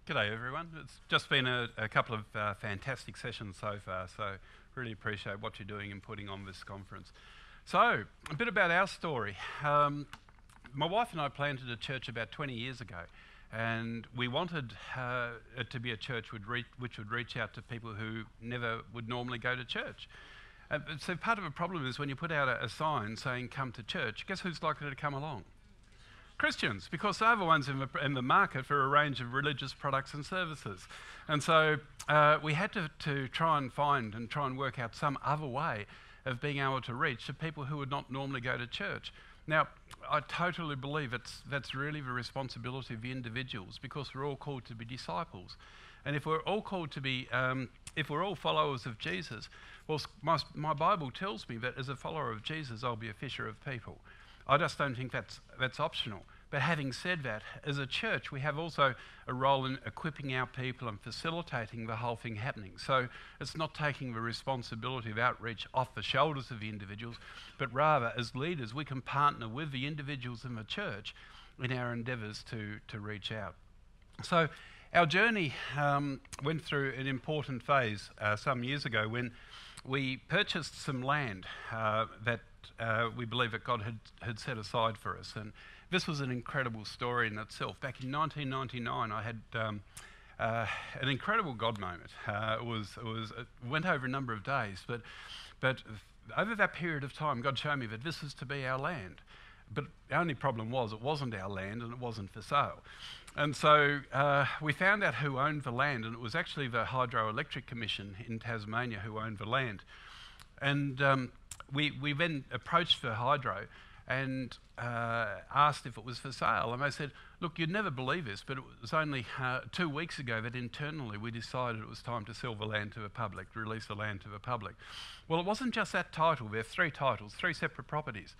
G'day everyone. It's just been a couple of fantastic sessions so far, so really appreciate what you're doing in putting on this conference. So, a bit about our story. My wife and I planted a church about 20 years ago, and we wanted it to be a church which would reach out to people who never would normally go to church. So part of the problem is when you put out a sign saying come to church, guess who's likely to come along? Christians, because they're the ones in the market for a range of religious products and services. And so we had to try and work out some other way of being able to reach the people who would not normally go to church. Now, I totally believe that's really the responsibility of the individuals, because we're all called to be disciples. And if we're all called to be, if we're all followers of Jesus, well, my Bible tells me that as a follower of Jesus, I'll be a fisher of people. I just don't think that's optional. But having said that, as a church, we have also a role in equipping our people and facilitating the whole thing happening. So it's not taking the responsibility of outreach off the shoulders of the individuals, but rather, as leaders, we can partner with the individuals in the church in our endeavours to reach out. So our journey went through an important phase some years ago when we purchased some land that we believe that God had set aside for us. And this was an incredible story in itself. Back in 1999, I had an incredible God moment. It went over a number of days, but over that period of time, God showed me that this was to be our land. But the only problem was it wasn't our land and it wasn't for sale. And so we found out who owned the land, and it was actually the Hydroelectric Commission in Tasmania who owned the land. And we then approached the hydro and asked if it was for sale. And they said, look, you'd never believe this, but it was only 2 weeks ago that internally we decided it was time to sell the land to the public, to release the land to the public. Well, it wasn't just that title. There are 3 titles, 3 separate properties.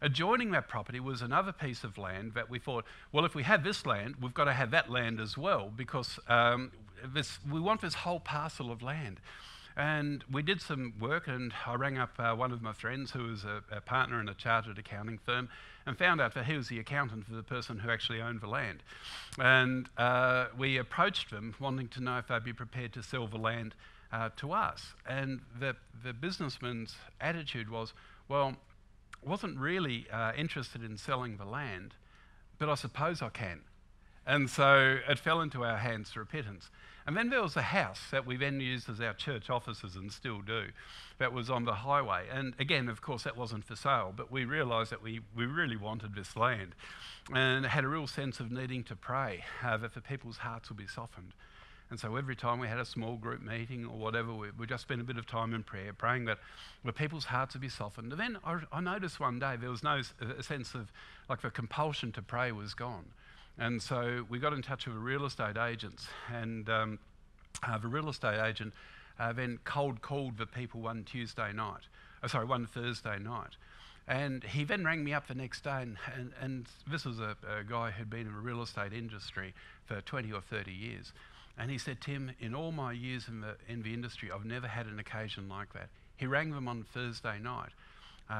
Adjoining that property was another piece of land that we thought, well, if we have this land, we've got to have that land as well, because we want this whole parcel of land. And we did some work, and I rang up one of my friends who was a partner in a chartered accounting firm, and found out that he was the accountant for the person who actually owned the land. And we approached them wanting to know if they'd be prepared to sell the land to us. And the businessman's attitude was, well, wasn't really interested in selling the land, but I suppose I can. And so it fell into our hands for a pittance. And then there was a house that we then used as our church offices and still do, that was on the highway. And again, of course, that wasn't for sale, but we realised that we really wanted this land and had a real sense of needing to pray that the people's hearts would be softened. And so every time we had a small group meeting or whatever, we just spent a bit of time in prayer, praying that the people's hearts would be softened. And then I noticed one day there was no sense of, like, the compulsion to pray was gone. And so we got in touch with the real estate agents, and the real estate agent then cold called the people one Thursday night. And he then rang me up the next day, and this was a guy who'd been in the real estate industry for 20 or 30 years. And he said, Tim, in all my years in the industry, I've never had an occasion like that. He rang them on Thursday night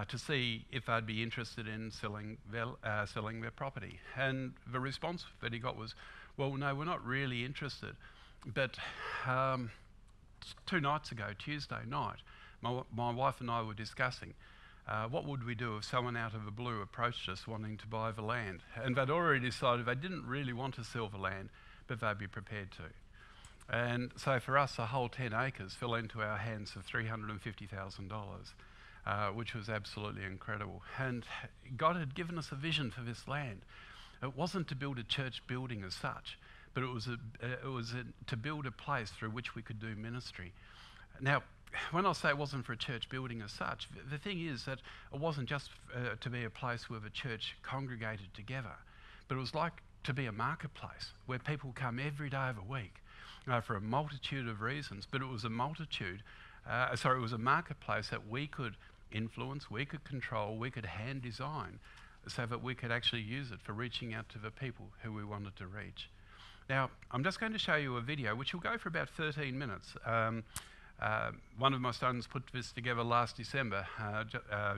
to see if they'd be interested in selling their property. And the response that he got was, well, no, we're not really interested. But 2 nights ago, Tuesday night, my wife and I were discussing what would we do if someone out of the blue approached us wanting to buy the land. And they'd already decided they didn't really want to sell the land, but they'd be prepared to. And so for us, the whole 10 acres fell into our hands for $350,000, which was absolutely incredible. And God had given us a vision for this land. It wasn't to build a church building as such, but it was to build a place through which we could do ministry. Now, when I say it wasn't for a church building as such, the thing is that it wasn't just to be a place where the church congregated together, but it was like to be a marketplace where people come every day of the week for a multitude of reasons. But it was a marketplace that we could influence, we could control, we could hand design, so that we could actually use it for reaching out to the people who we wanted to reach. Now, I'm just going to show you a video which will go for about 13 minutes. One of my sons put this together last December,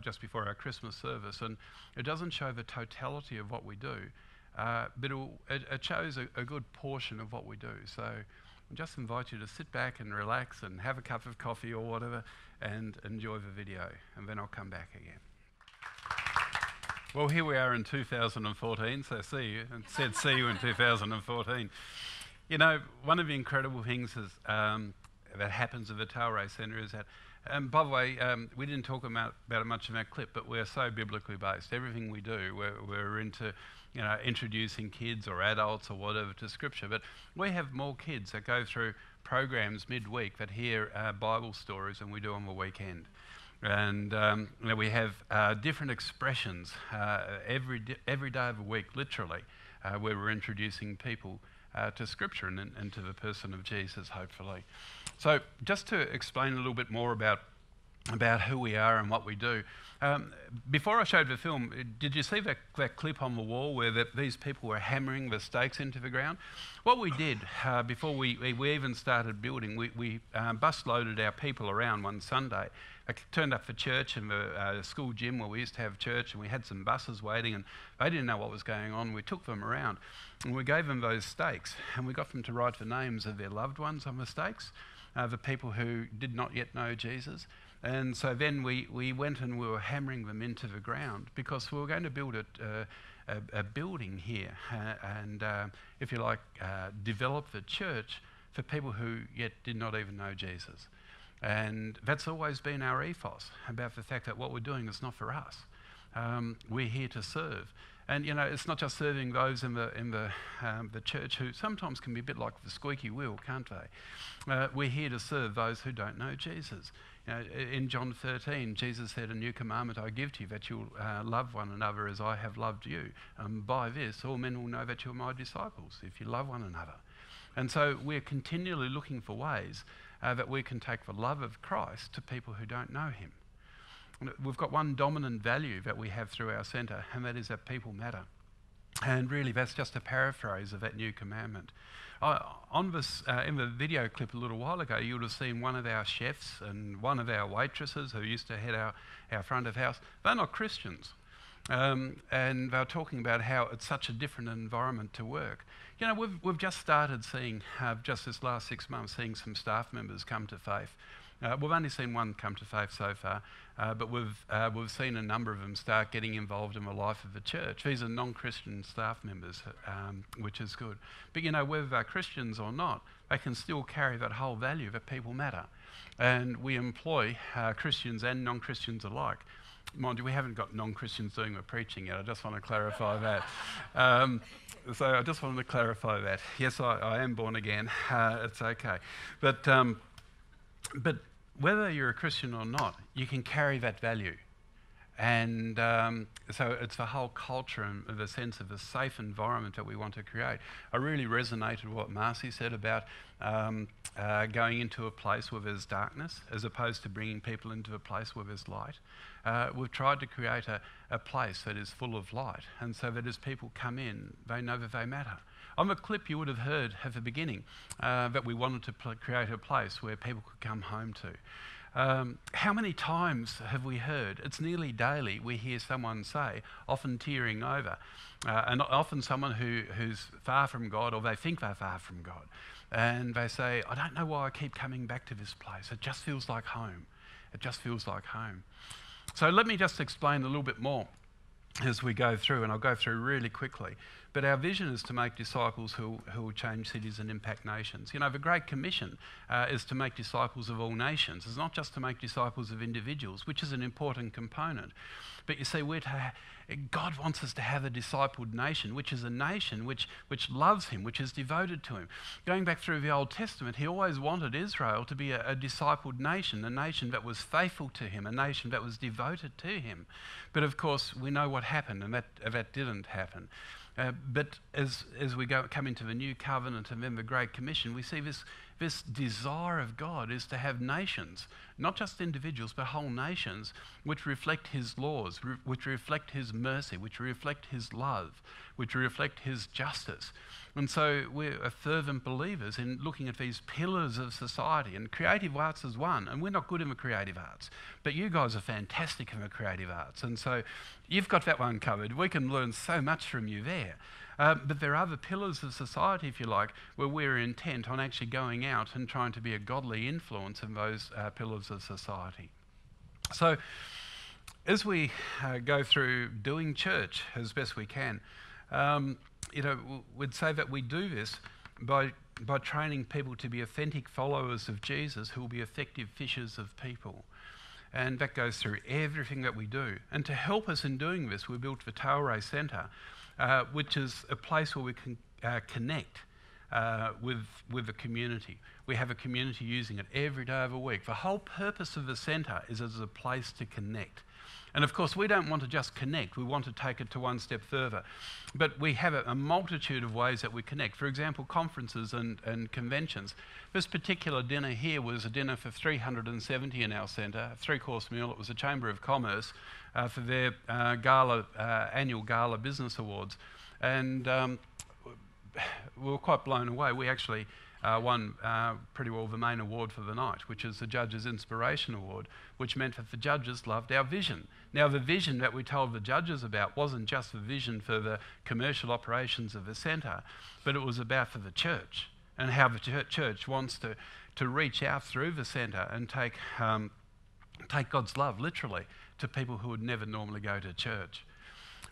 just before our Christmas service, and it doesn't show the totality of what we do, but it shows a good portion of what we do. So I just invite you to sit back and relax and have a cup of coffee or whatever and enjoy the video, and then I'll come back again. Well, here we are in 2014, so see you, and said see you in 2014. You know, one of the incredible things is, that happens at the Tailrace Centre is that, by the way, we didn't talk about it much in that clip, but we're so biblically based. Everything we do, we're into, you know, introducing kids or adults or whatever to Scripture. But we have more kids that go through programs midweek that hear Bible stories than we do on the weekend. And you know, we have different expressions every day of the week, literally, where we're introducing people to Scripture and to the person of Jesus, hopefully. So just to explain a little bit more about who we are and what we do. Before I showed the film, did you see that clip on the wall where these people were hammering the stakes into the ground? What we did before we even started building, we bus loaded our people around one Sunday. I turned up for church in the school gym where we used to have church, and we had some buses waiting, and they didn't know what was going on. We took them around and we gave them those stakes, and we got them to write the names of their loved ones on the stakes, the people who did not yet know Jesus. And so then we went and we were hammering them into the ground because we were going to build a building here and, if you like, develop the church for people who yet did not even know Jesus. And that's always been our ethos, about the fact that what we're doing is not for us. We're here to serve. And, you know, it's not just serving those in the church who sometimes can be a bit like the squeaky wheel, can't they? We're here to serve those who don't know Jesus. You know, in John 13, Jesus said, "A new commandment I give to you, that you'll love one another as I have loved you. By this, all men will know that you're my disciples, if you love one another." And so we're continually looking for ways that we can take the love of Christ to people who don't know him. We've got one dominant value that we have through our centre, and that is that people matter. And really, that's just a paraphrase of that new commandment. On this, in the video clip a little while ago, you would have seen one of our chefs and one of our waitresses who used to head our front of house. They're not Christians. And they were talking about how it's such a different environment to work. You know, we've just started seeing, just this last 6 months, seeing some staff members come to faith. We've only seen one come to faith so far, but we've seen a number of them start getting involved in the life of the church. These are non-Christian staff members, which is good. But you know, whether they're Christians or not, they can still carry that whole value that people matter. And we employ Christians and non-Christians alike. Mind you, we haven't got non-Christians doing the preaching yet. I just want to clarify that. So I just wanted to clarify that. Yes, I am born again. It's okay. But whether you're a Christian or not, you can carry that value. And so it's the whole culture and the sense of a safe environment that we want to create. I really resonated with what Marcy said about going into a place where there's darkness as opposed to bringing people into a place where there's light. We've tried to create a place that is full of light, and so that as people come in, they know that they matter. On the clip you would have heard at the beginning that we wanted to create a place where people could come home to. How many times have we heard, it's nearly daily, we hear someone say, often tearing over, and often someone who's far from God, or they think they're far from God, and they say, "I don't know why I keep coming back to this place. It just feels like home. It just feels like home." So let me just explain a little bit more as we go through, and I'll go through really quickly. But our vision is to make disciples who will change cities and impact nations. You know, the Great Commission is to make disciples of all nations. It's not just to make disciples of individuals, which is an important component. But you see, God wants us to have a discipled nation, which is a nation which loves him, which is devoted to him. Going back through the Old Testament, he always wanted Israel to be a discipled nation, a nation that was faithful to him, a nation that was devoted to him. But of course, we know what happened, and that didn't happen. But as we come into the New Covenant and then the Great Commission, we see this desire of God is to have nations, not just individuals, but whole nations, which reflect his laws, which reflect his mercy, which reflect his love, which reflect his justice. And so we're fervent believers in looking at these pillars of society, and creative arts is one, and we're not good in the creative arts, but you guys are fantastic in the creative arts, and so you've got that one covered. We can learn so much from you there. But there are other pillars of society, if you like, where we're intent on actually going out and trying to be a godly influence in those pillars of society. So as we go through doing church as best we can, we'd say that we do this by training people to be authentic followers of Jesus who will be effective fishers of people. And that goes through everything that we do. And to help us in doing this, we built the Tailrace Centre, which is a place where we can connect with the community. We have a community using it every day of the week. The whole purpose of the centre is as a place to connect. And of course, we don't want to just connect, we want to take it to one step further. But we have a multitude of ways that we connect. For example, conferences and conventions. This particular dinner here was a dinner for 370 in our centre, a 3-course meal. It was a Chamber of Commerce for their annual gala business awards. And we were quite blown away. We actually won pretty well the main award for the night, which is the Judges' Inspiration Award, which meant that the judges loved our vision. Now, the vision that we told the judges about wasn't just the vision for the commercial operations of the centre, but it was about for the church and how the church wants to reach out through the centre and take God's love, literally, to people who would never normally go to church.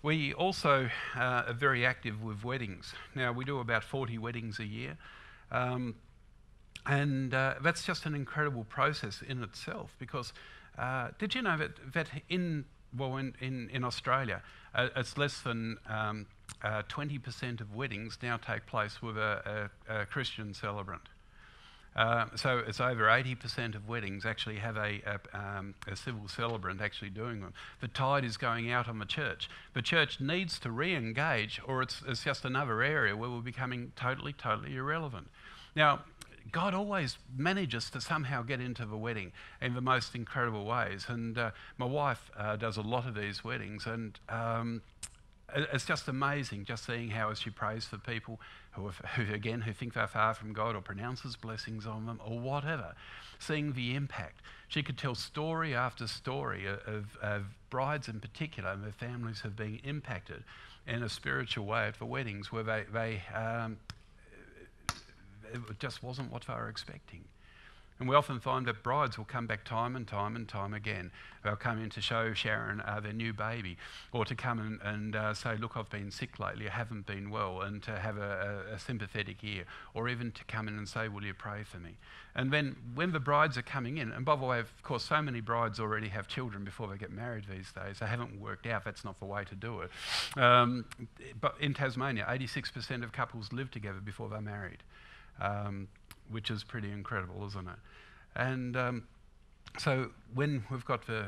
We also are very active with weddings. Now, we do about 40 weddings a year. And that's just an incredible process in itself, because did you know that in Australia, it's less than 20% of weddings now take place with a Christian celebrant. So it's over 80% of weddings actually have a civil celebrant actually doing them. The tide is going out on the church. The church needs to re-engage, or it's just another area where we're becoming totally irrelevant. Now, God always manages to somehow get into the wedding in the most incredible ways. And my wife does a lot of these weddings, and it's just amazing just seeing how, as she prays for people who think they're far from God, or pronounces blessings on them, or whatever, seeing the impact. She could tell story after story of brides in particular, and their families have been impacted in a spiritual way at the weddings, where they it just wasn't what they were expecting. And we often find that brides will come back time and time again. They'll come in to show Sharon their new baby, or to come and say, look, I've been sick lately, I haven't been well, and to have a sympathetic ear, or even to come in and say, will you pray for me? And then when the brides are coming in, and by the way, of course, so many brides already have children before they get married these days. They haven't worked out, that's not the way to do it. But in Tasmania, 86% of couples live together before they're married. Which is pretty incredible, isn't it? And so when we've got the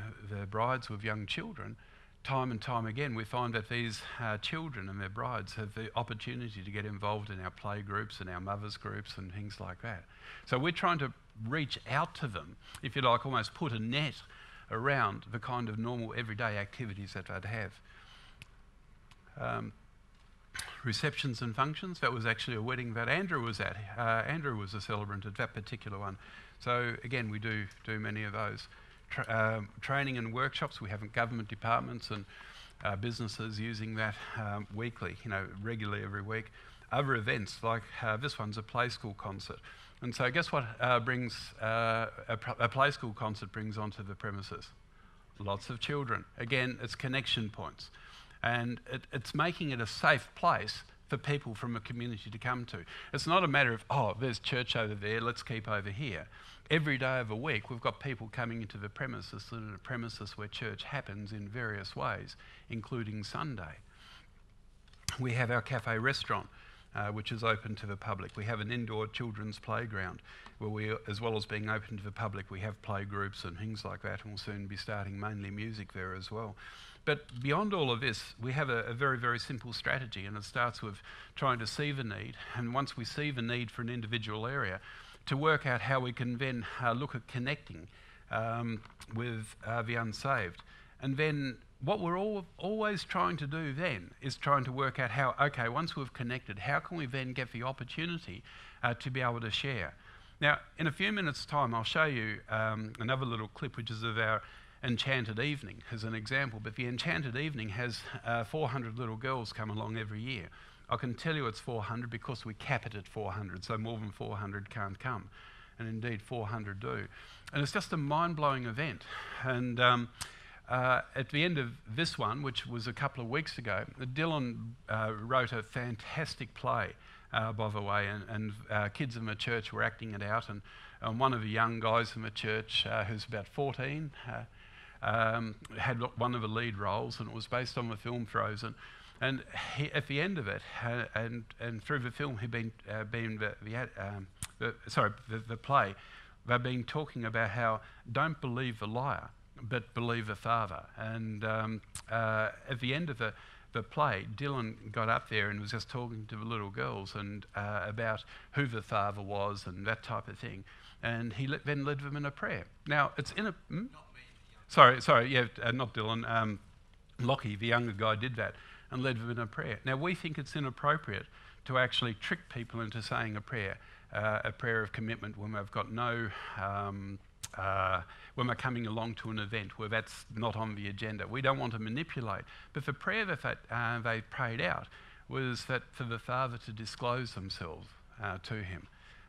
brides with young children, time and time again, we find that these children and their brides have the opportunity to get involved in our play groups and our mothers groups and things like that. So we're trying to reach out to them, if you like, almost put a net around the kind of normal everyday activities that they'd have. Receptions and functions, that was actually a wedding that Andrew was at. Andrew was a celebrant at that particular one. So again, we do many of those. Training and workshops, we have government departments and businesses using that weekly, regularly every week. Other events, like this one's a play school concert. And so guess what brings a play school concert brings onto the premises? Lots of children. Again, it's connection points. And it's making it a safe place for people from a community to come to. It's not a matter of, oh, there's church over there, let's keep over here. Every day of the week, we've got people coming into the premises, a premises where church happens in various ways, including Sunday. We have our cafe restaurant, which is open to the public. We have an indoor children's playground, where we, as well as being open to the public, we have play groups and things like that, and we'll soon be starting mainly music there as well. But beyond all of this, we have a very simple strategy, and it starts with trying to see the need, and once we see the need for an individual area, to work out how we can then look at connecting with the unsaved. And then what we're always trying to do then is trying to work out how, okay, once we've connected, how can we then get the opportunity to be able to share? Now, in a few minutes' time, I'll show you another little clip, which is of our Enchanted Evening as an example, but the Enchanted Evening has 400 little girls come along every year. I can tell you it's 400 because we cap it at 400, so more than 400 can't come. And indeed 400 do. And it's just a mind-blowing event. And at the end of this one, which was a couple of weeks ago, Dylan wrote a fantastic play, by the way, and kids in the church were acting it out. And one of the young guys in the church, who's about 14, had one of the lead roles, and it was based on the film Frozen. And at the end of it, and through the film, he'd been the play, they've been talking about how don't believe the liar, but believe the father. And at the end of the play, Dylan got up there and was just talking to the little girls and about who the father was and that type of thing. And he then led them in a prayer. Now, it's in a... Not me. Not Dylan. Lockie, the younger guy, did that and led them in a prayer. Now, we think it's inappropriate to actually trick people into saying a prayer of commitment when they've got no... when we're coming along to an event where that's not on the agenda. We don't want to manipulate. But the prayer that they prayed out was that for the Father to disclose themselves to him,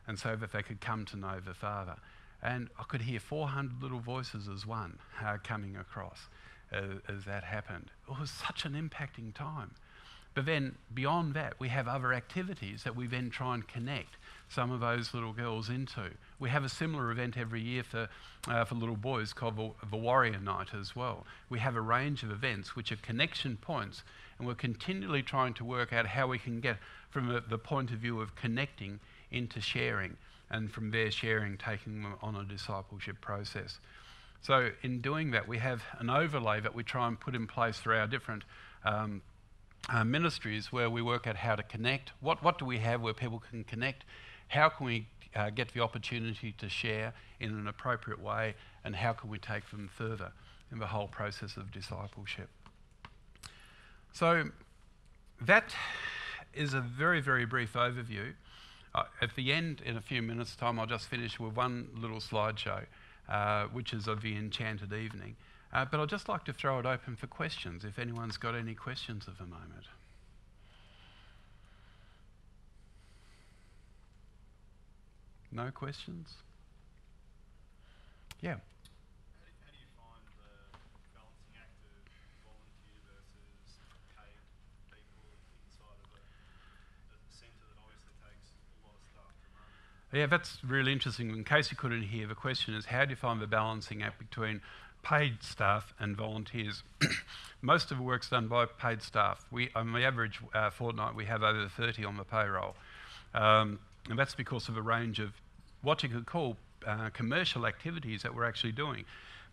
and so that they could come to know the Father. And I could hear 400 little voices as one coming across as that happened. It was such an impacting time. But then beyond that, we have other activities that we then try and connect some of those little girls into. We have a similar event every year for little boys called the Warrior Night as well. We have a range of events which are connection points, and we're continually trying to work out how we can get from the point of view of connecting into sharing, and from there sharing, taking them on a discipleship process. So in doing that, we have an overlay that we try and put in place through our different ministries, where we work out how to connect. What do we have where people can connect? How can we get the opportunity to share in an appropriate way, and how can we take them further in the whole process of discipleship? So that is a very, very brief overview. At the end, in a few minutes' time, I'll just finish with one little slideshow, which is of the Enchanted Evening. But I'd just like to throw it open for questions, if anyone's got any questions at the moment. No questions? Yeah. How do you find the balancing act of volunteer versus paid people inside of a centre that obviously takes a lot of staff to run? Yeah, that's really interesting. In case you couldn't hear, the question is, how do you find the balancing act between paid staff and volunteers? Most of the work's done by paid staff. On the average fortnight, we have over 30 on the payroll. And that's because of a range of what you could call commercial activities that we're actually doing.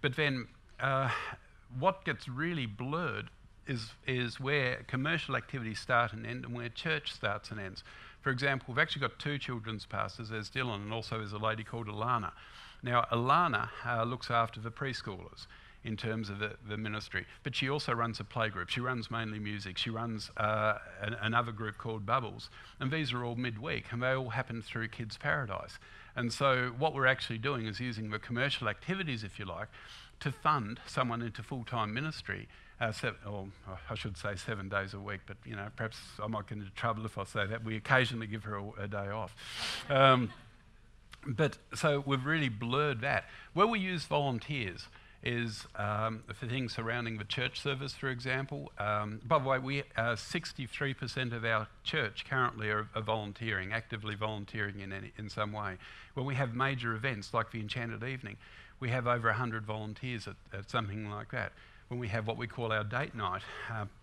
But then what gets really blurred is where commercial activities start and end, and where church starts and ends. For example, we've actually got two children's pastors. There's Dylan, and also there's a lady called Alana. Now, Alana looks after the preschoolers in terms of the ministry, but she also runs a playgroup. She runs mainly music. She runs another group called Bubbles, and these are all midweek, and they all happen through Kids Paradise. And so what we're actually doing is using the commercial activities, if you like, to fund someone into full-time ministry, or I should say 7 days a week, but perhaps I might get into trouble if I say that. We occasionally give her a day off. But so we've really blurred that. Where we use volunteers is for things surrounding the church service, for example. By the way, 63% of our church currently are volunteering, actively volunteering in some way. When we have major events like the Enchanted Evening, we have over 100 volunteers at something like that. When we have what we call our date night,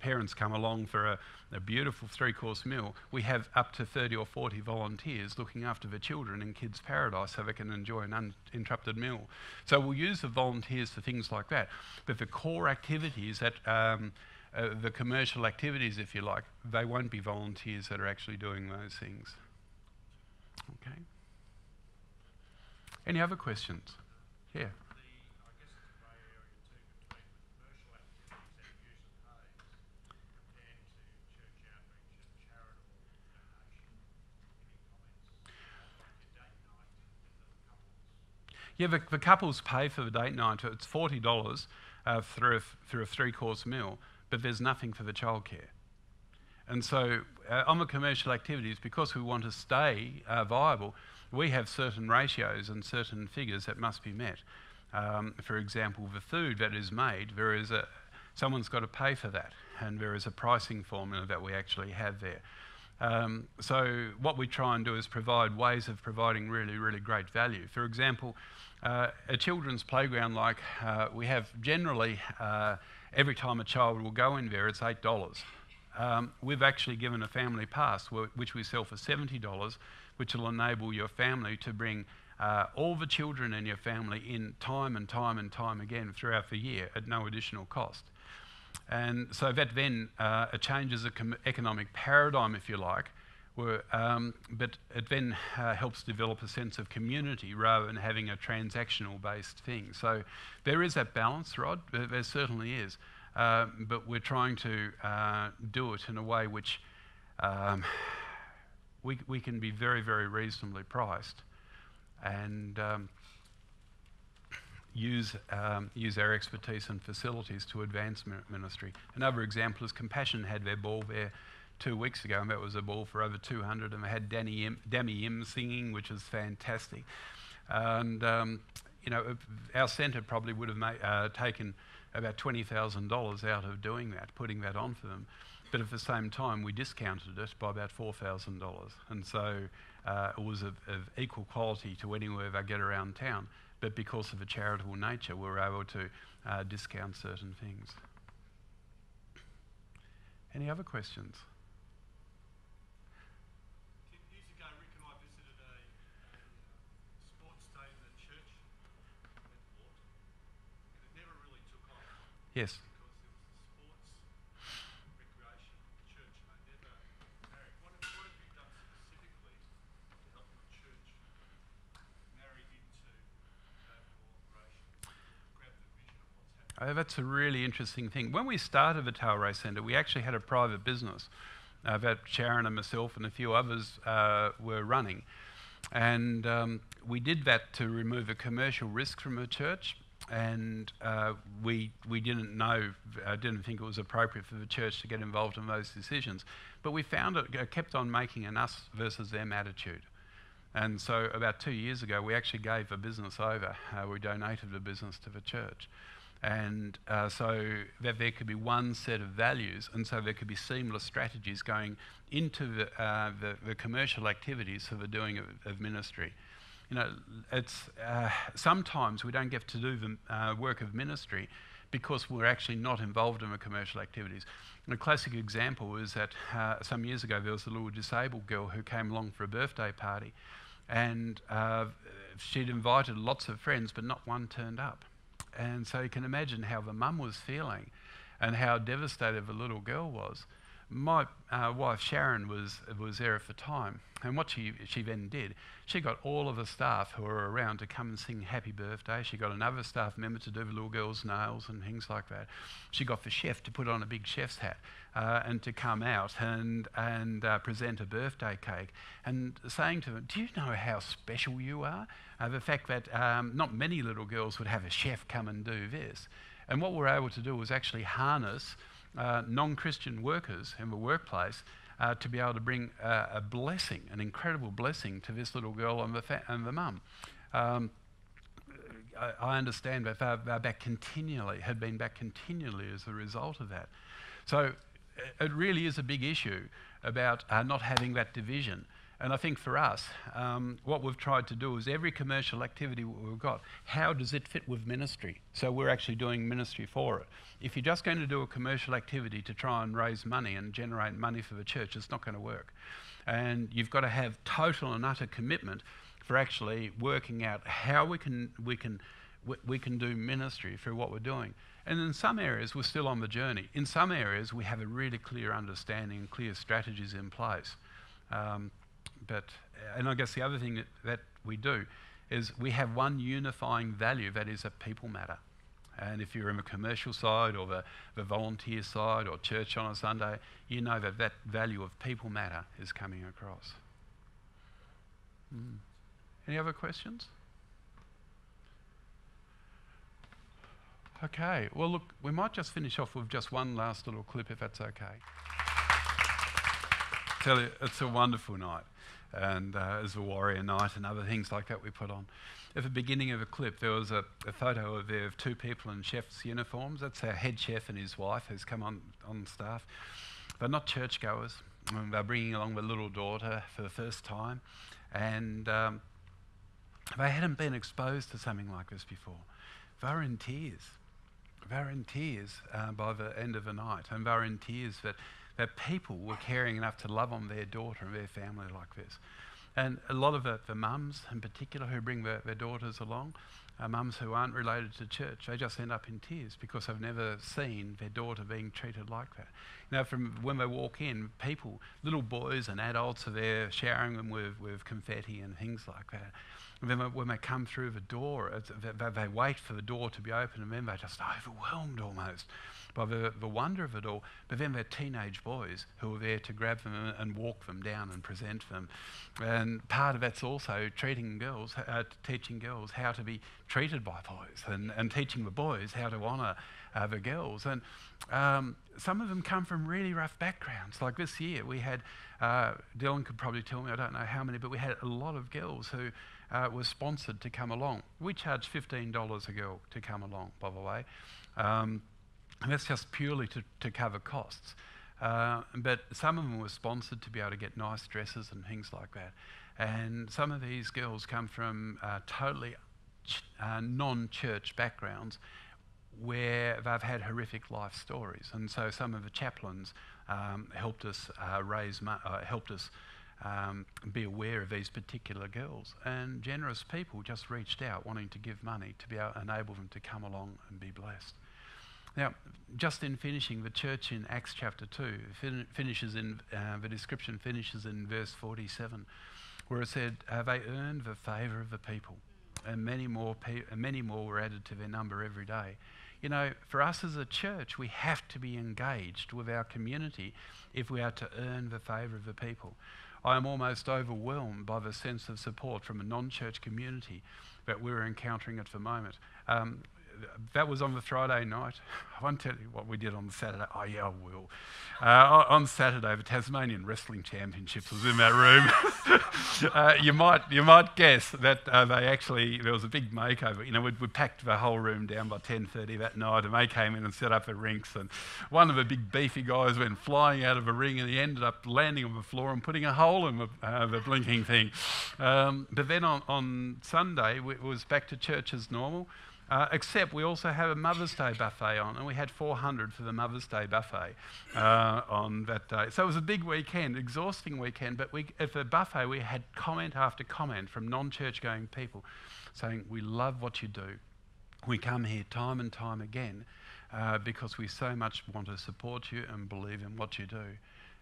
parents come along for a beautiful 3-course meal. We have up to 30 or 40 volunteers looking after the children in Kids Paradise so they can enjoy an uninterrupted meal. So we'll use the volunteers for things like that. But the core activities, the commercial activities, if you like, they won't be volunteers that are actually doing those things. Okay. Any other questions? Yeah. Yeah, the couples pay for the date night. It's $40 through a 3-course meal, but there's nothing for the childcare. And so on the commercial activities, because we want to stay viable, we have certain ratios and certain figures that must be met. For example, the food that is made, someone's got to pay for that, and there is a pricing formula that we actually have there. So what we try and do is provide ways of providing really, really great value. For example, a children's playground we have generally, every time a child will go in there, it's $8. We've actually given a family pass, which we sell for $70, which will enable your family to bring all the children in your family in time and time and time again throughout the year at no additional cost. And so that then changes the economic paradigm, if you like, but it then helps develop a sense of community rather than having a transactional-based thing. So there is that balance, Rod, there certainly is, but we're trying to do it in a way which we can be very, very reasonably priced and use our expertise and facilities to advance ministry. Another example is Compassion had their ball there 2 weeks ago, and that was a ball for over 200, and they had Dammy Im singing, which was fantastic. And our centre probably would have taken about $20,000 out of doing that, putting that on for them. But at the same time, we discounted it by about $4,000. And so it was of equal quality to anywhere they get around town. But because of a charitable nature, we were able to discount certain things. Any other questions? Years ago, Rick and I visited a sports stadium at church and it never really took off. Yes. Because there was the sports, recreation, church, and they never married. What have you done specifically to help your church marry into the overall operation, grab the vision of what's happening? That's a really interesting thing. When we started the Tailrace Centre, we actually had a private business that Sharon and myself and a few others were running. And we did that to remove a commercial risk from the church. And we didn't think it was appropriate for the church to get involved in those decisions. But we found it kept on making an us versus them attitude. And so about 2 years ago, we actually gave the business over. We donated the business to the church. And so that there could be one set of values, and so there could be seamless strategies going into the commercial activities for the doing of ministry. You know, it's sometimes we don't get to do the work of ministry because we're actually not involved in the commercial activities. And a classic example is that some years ago there was a little disabled girl who came along for a birthday party, and she'd invited lots of friends, but not one turned up. And so you can imagine how the mum was feeling and how devastated the little girl was. My wife Sharon was there at the time, and what she then did, she got all of the staff who were around to come and sing happy birthday. She got another staff member to do the little girl's nails and things like that. She got the chef to put on a big chef's hat and to come out and present a birthday cake, and saying to them, "Do you know how special you are?" The fact that not many little girls would have a chef come and do this. And what we're able to do was actually harness non-Christian workers in the workplace to be able to bring a blessing, an incredible blessing to this little girl and the mum. I understand that they're back continually, had been back continually as a result of that. So it really is a big issue about not having that division. And I think for us, what we've tried to do is every commercial activity we've got, how does it fit with ministry? So we're actually doing ministry for it. If you're just going to do a commercial activity to try and raise money and generate money for the church, it's not going to work. And you've got to have total and utter commitment for actually working out how we can do ministry through what we're doing. And in some areas, we're still on the journey. In some areas, we have a really clear understanding and clear strategies in place. And I guess the other thing that we do is we have one unifying value, that is that people matter. And if you're in the commercial side or the volunteer side or church on a Sunday, you know that value of people matter is coming across. Any other questions? Okay, well look, we might just finish off with just one last little clip if that's okay. tell you, it's a wonderful night. And there's a warrior night and other things like that we put on. At the beginning of a clip, there was a photo of two people in chef's uniforms. That's our head chef and his wife who's come on staff. They're not churchgoers. They're bringing along their little daughter for the first time. And they hadn't been exposed to something like this before. They were in tears. They were in tears by the end of the night. And they were in tears that people were caring enough to love on their daughter and their family like this. And a lot of the mums in particular who bring their daughters along, mums who aren't related to church, they just end up in tears because they've never seen their daughter being treated like that. You know, from when they walk in, people, little boys and adults are there showering them with confetti and things like that. And then when they come through the door, they wait for the door to be open, and then they're just overwhelmed almost by the wonder of it all. But then they're teenage boys who are there to grab them and walk them down and present them. And part of that's also teaching girls how to be treated by boys, and teaching the boys how to honour the girls. And some of them come from really rough backgrounds. Like this year we had, Dylan could probably tell me, I don't know how many, but we had a lot of girls who were sponsored to come along. We charge $15 a girl to come along, by the way. And that's just purely to cover costs. But some of them were sponsored to be able to get nice dresses and things like that. And some of these girls come from totally non-church backgrounds where they've had horrific life stories. And so some of the chaplains helped us be aware of these particular girls. And generous people just reached out wanting to give money to be able to enable them to come along and be blessed. Now, just in finishing, the church in Acts chapter 2 the description finishes in verse 47, where it said, they earned the favour of the people, and many more were added to their number every day. You know, for us as a church, we have to be engaged with our community if we are to earn the favour of the people. I am almost overwhelmed by the sense of support from a non-church community that we're encountering at the moment. That was on the Friday night. I won't tell you what we did on the Saturday. Oh yeah, I will. On Saturday, the Tasmanian Wrestling Championships was in that room. You might guess that there was a big makeover. You know, we packed the whole room down by 10:30 that night, and they came in and set up the rinks. And one of the big beefy guys went flying out of a ring, and he ended up landing on the floor and putting a hole in the blinking thing. But then on Sunday, it was back to church as normal. Except we also have a Mother's Day buffet on, and we had 400 for the Mother's Day buffet on that day. So it was a big weekend, exhausting weekend, but at the buffet we had comment after comment from non-church going people saying, we love what you do. We come here time and time again because we so much want to support you and believe in what you do.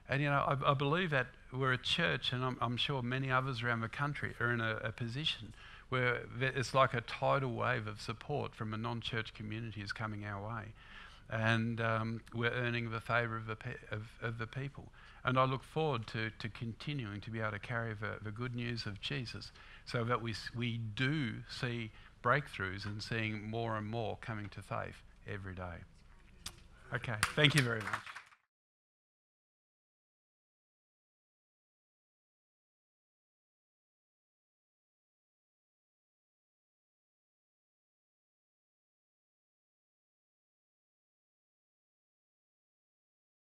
And you know, I believe that we're a church, and I'm sure many others around the country are in a position where it's like a tidal wave of support from a non-church community is coming our way. And we're earning the favour of the people. And I look forward to continuing to be able to carry the good news of Jesus so that we do see breakthroughs and seeing more and more coming to faith every day. Okay, thank you very much.